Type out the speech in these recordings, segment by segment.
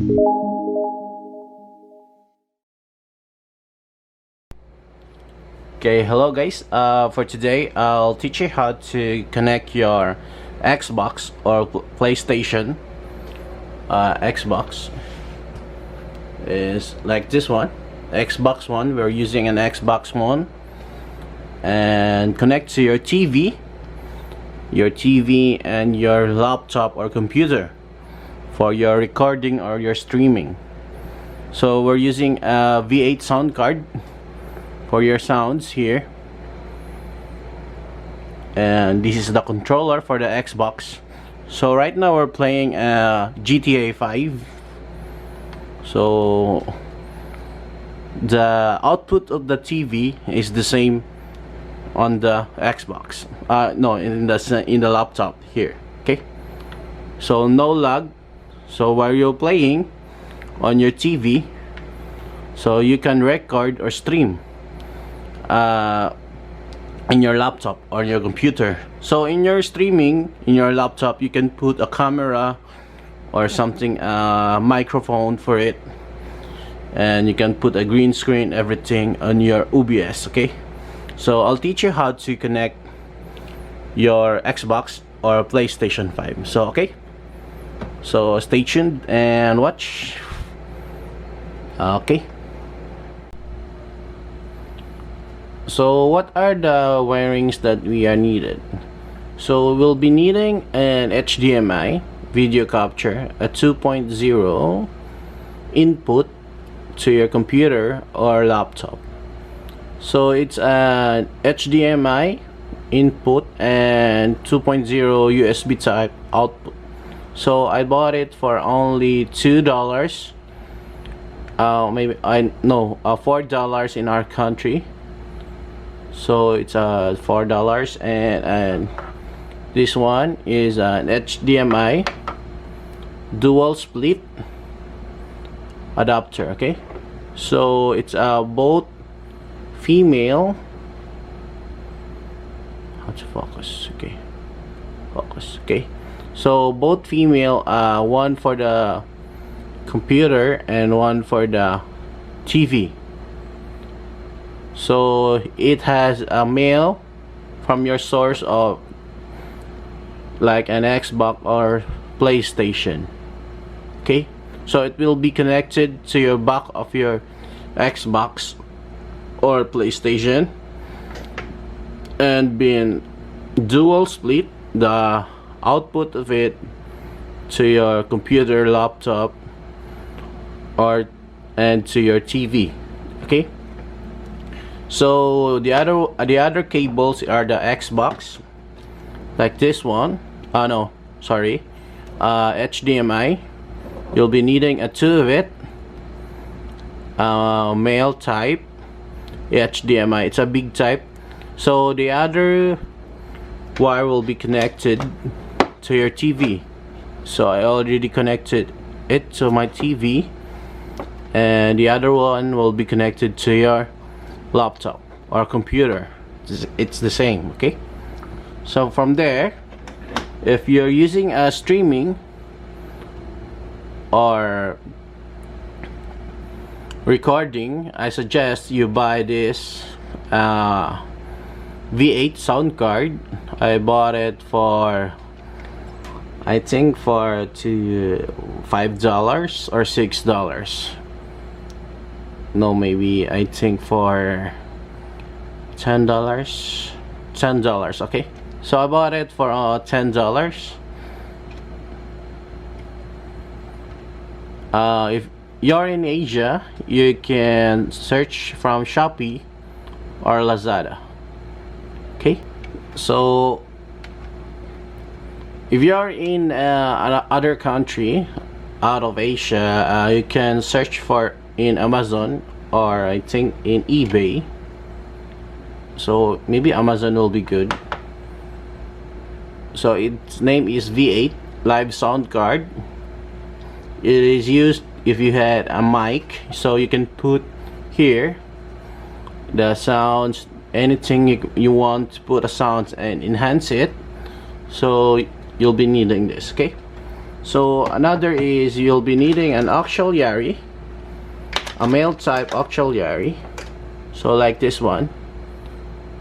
Okay, hello guys. For today, I'll teach you how to connect your Xbox or PlayStation. Xbox is like this one. Xbox One. We're using an Xbox One, and connect to your TV, and your laptop or computer for your recording or your streaming. So we're using a V8 sound card for your sounds here, and this is the controller for the Xbox. So right now we're playing GTA 5. So the output of the TV is the same on the Xbox, no, in the laptop here. Okay, so no lag. So while you're playing on your TV, so you can record or stream in your laptop or your computer. So in your streaming in your laptop, you can put a camera or something, microphone for it, and you can put a green screen, everything on your OBS. Okay, so I'll teach you how to connect your Xbox or PlayStation 5. So okay, so stay tuned and watch. Okay, so what are the wirings that we are needed? So we'll be needing an HDMI video capture, a 2.0 input to your computer or laptop. So it's an HDMI input and 2.0 USB type output. So I bought it for only $2, maybe $4 in our country. So it's $4, and this one is an HDMI dual split adapter. Okay, so it's both female. How to focus? Okay, focus. Okay, so both female, one for the computer and one for the TV. So it has a male from your source of like an Xbox or PlayStation. Okay, so it will be connected to your back of your Xbox or PlayStation, and being dual split the output of it to your computer, laptop, and to your TV. Okay, so the other cables are the Xbox, like this one. HDMI. You'll be needing two of it. Male type HDMI. It's a big type. So the other wire will be connected to your TV. So I already connected it to my TV, and the other one will be connected to your laptop or computer. It's the same. Okay, so from there, if you're using a streaming or recording, I suggest you buy this V8 sound card. I bought it for, I think, for $5 or $6. No, maybe I think for $10. Okay, so I bought it for $10. If you're in Asia, you can search from Shopee or Lazada. Okay, so if you're in other country out of Asia, you can search for in Amazon, or I think in eBay. So maybe Amazon will be good. So its name is V8 live sound card. It is used if you had a mic, so you can put here the sounds, anything you want to put a sound and enhance it. So you'll be needing this. Okay, So another is you'll be needing an auxiliary, a male type auxiliary, so like this one.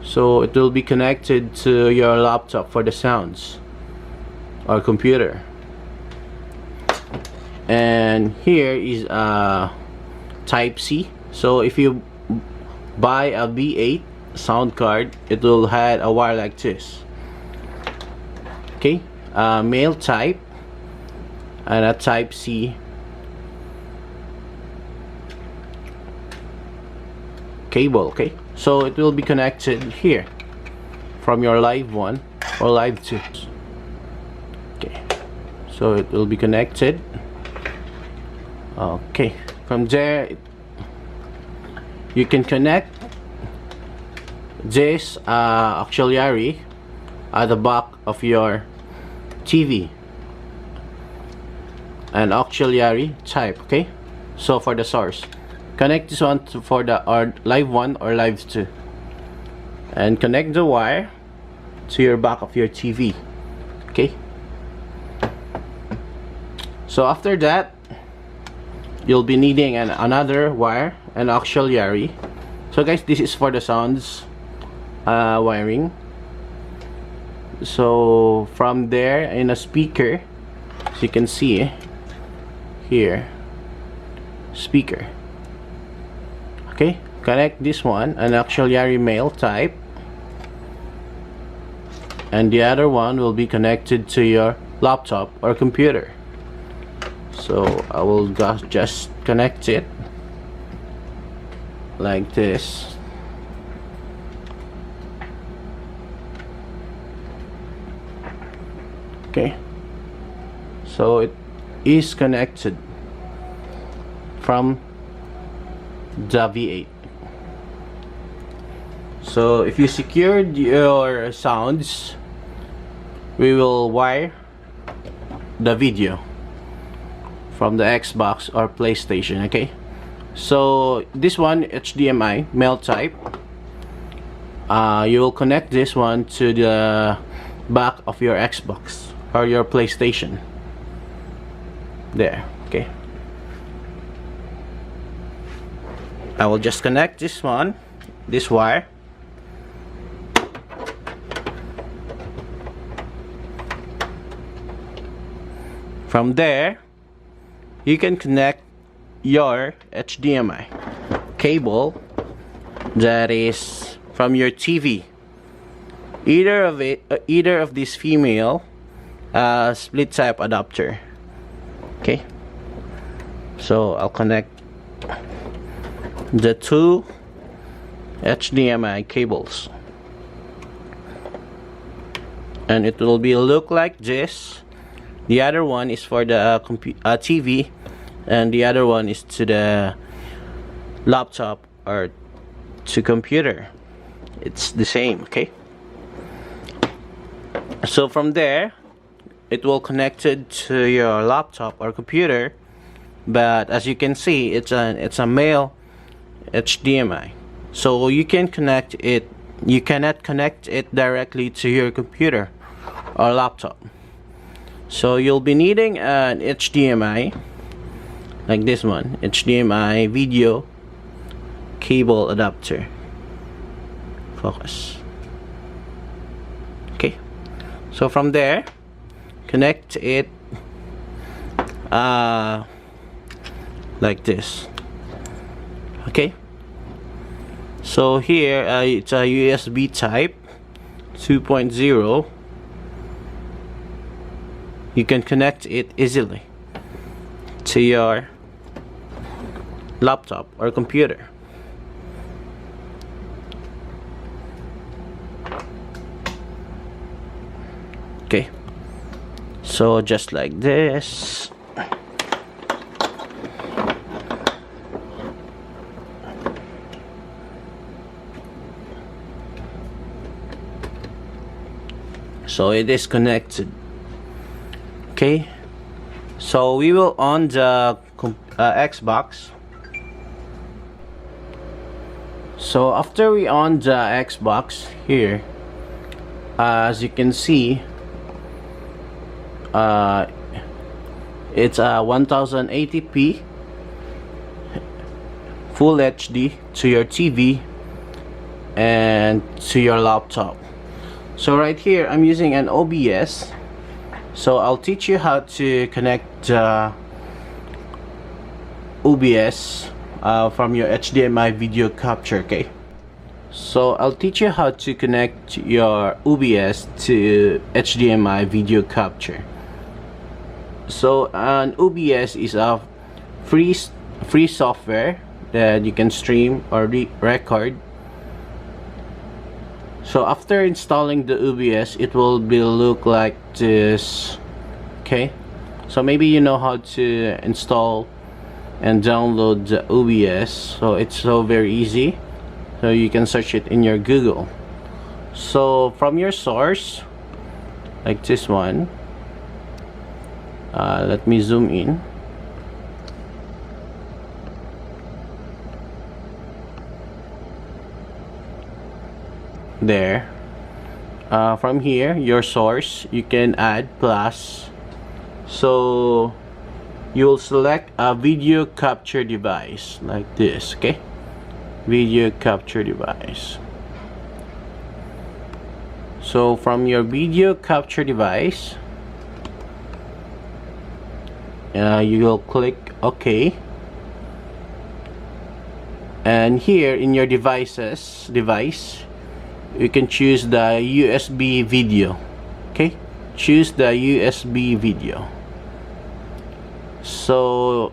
So it will be connected to your laptop for the sounds or computer. And here is a type C. So if you buy a V8 sound card, it will have a wire like this. Okay, male type and a type C cable. Okay, so it will be connected here from your live 1 or live 2. Okay, so it will be connected. Okay, from there you can connect this auxiliary at the back of your TV, an auxiliary type. Okay, so for the source, connect this one for the live 1 or live 2, and connect the wire to your back of your TV. Okay, so after that you'll be needing another wire, an auxiliary. So guys, this is for the sounds wiring. So from there, in a speaker, as you can see here, speaker. Okay, connect this one, an auxiliary male type, and the other one will be connected to your laptop or computer. So I will just connect it like this. Okay, so it is connected from the V8. So if you secured your sounds, we will wire the video from the Xbox or PlayStation. Okay, so this one HDMI male type, you will connect this one to the back of your Xbox or your PlayStation there. Okay, I will just connect this one, this wire, from there you can connect your HDMI cable that is from your TV, either of these female split type adapter. Okay, so I'll connect the two HDMI cables, and it will be look like this. The other one is for the TV, and the other one is to the laptop or to computer. It's the same. Okay, so from there it will connected to your laptop or computer, but as you can see, it's a male HDMI, so you can connect it, you cannot connect it directly to your computer or laptop. So you'll be needing an HDMI like this one, HDMI video cable adapter. Focus. Okay, so from there connect it like this. Okay, so here it's a USB type 2.0. You can connect it easily to your laptop or computer. Okay, so just like this. So it is connected. Okay, so we will on the Xbox. So after we on the Xbox here, as you can see, It's a 1080p Full HD to your TV and to your laptop. So right here I'm using an OBS, so I'll teach you how to connect OBS from your HDMI video capture. Okay, so I'll teach you how to connect your OBS to HDMI video capture. So an OBS is a free software that you can stream or record. So after installing the OBS, it will look like this. Okay, so maybe you know how to install and download the OBS, so it's so very easy. So you can search it in your Google. So from your source, like this one, let me zoom in. There. From here, your source, you can add plus. So you'll select a video capture device like this. Okay, video capture device. So from your video capture device, you will click OK, and here in your device, you can choose the USB video. Okay, choose the USB video. So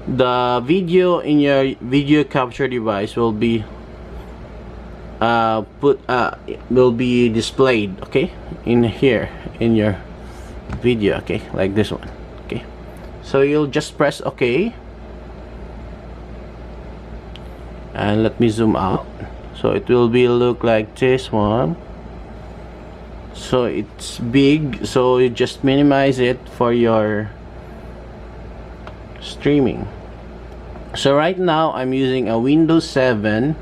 the video in your video capture device will be displayed, okay, in here in your video. Okay, like this one. Okay, so you'll just press OK, and let me zoom out. So it will look like this one. So it's big, so you just minimize it for your streaming. So right now I'm using a Windows 7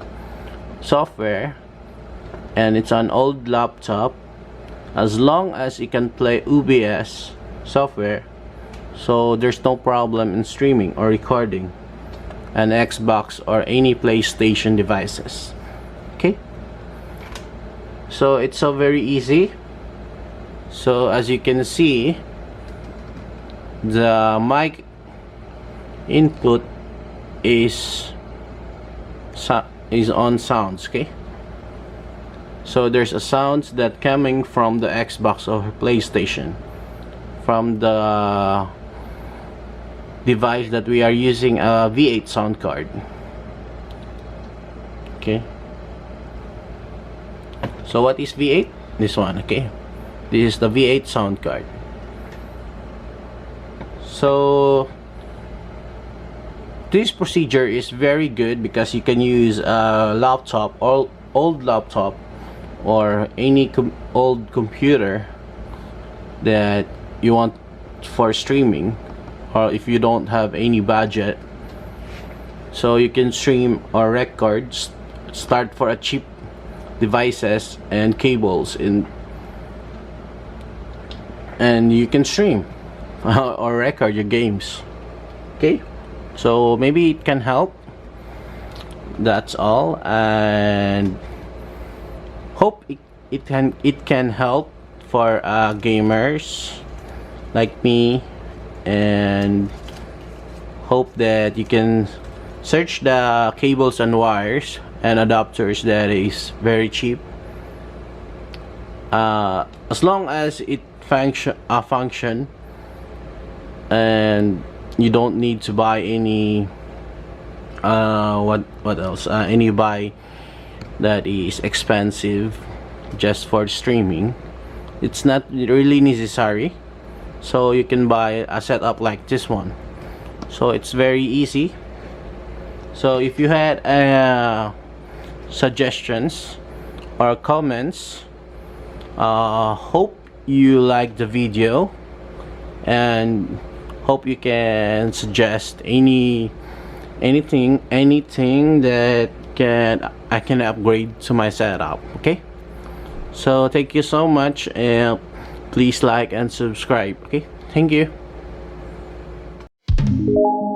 software, and it's an old laptop. As long as you can play OBS software, so there's no problem in streaming or recording an Xbox or any PlayStation devices. Okay, so it's so very easy. So as you can see, the mic input is on sounds. Okay, so there's a sounds that coming from the Xbox or PlayStation, from the device that we are using, a V8 sound card. Okay, so what is V8? This one. Okay, this is the V8 sound card. So this procedure is very good because you can use a laptop or old laptop or any old computer that you want for streaming, or if you don't have any budget, so you can stream or record, start for a cheap devices and cables and you can stream or record your games. Okay, so maybe it can help. That's all, and hope it can help for gamers like me, and hope that you can search the cables and wires and adapters that is very cheap, as long as it function and you don't need to buy any what else, any buy that is expensive just for streaming. It's not really necessary, so you can buy a setup like this one. So it's very easy. So if you had suggestions or comments, hope you like the video, and hope you can suggest anything that I can upgrade to my setup. Okay, so thank you so much, and please like and subscribe. Okay, thank you. you.